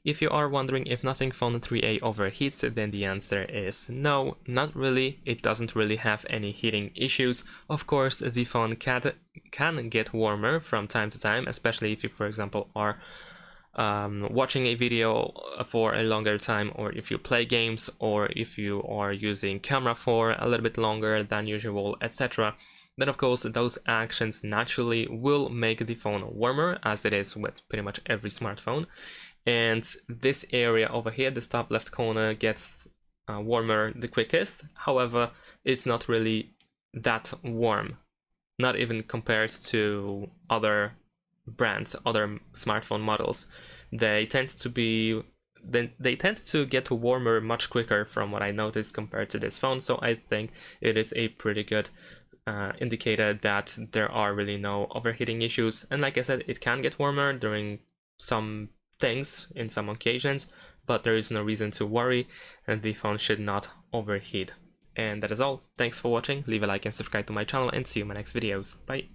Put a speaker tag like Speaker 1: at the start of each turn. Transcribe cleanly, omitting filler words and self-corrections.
Speaker 1: If you are wondering if Nothing Phone 3a overheats, then the answer is no, not really. It doesn't really have any heating issues. Of course, the phone can get warmer from time to time, especially if you, for example, are watching a video for a longer time, or if you play games, or if you are using camera for a little bit longer than usual, etc. Then of course those actions naturally will make the phone warmer, as it is with pretty much every smartphone. And this area over here, this top left corner, gets warmer the quickest. However, it's not really that warm, not even compared to other brands, other smartphone models. They tend to get warmer much quicker from what I noticed compared to this phone. So I think it is a pretty good indicator that there are really no overheating issues. And like I said, it can get warmer during some things in some occasions, but there is no reason to worry, and the phone should not overheat. And that is all. Thanks for watching. Leave a like and subscribe to my channel, and see you in my next videos. Bye.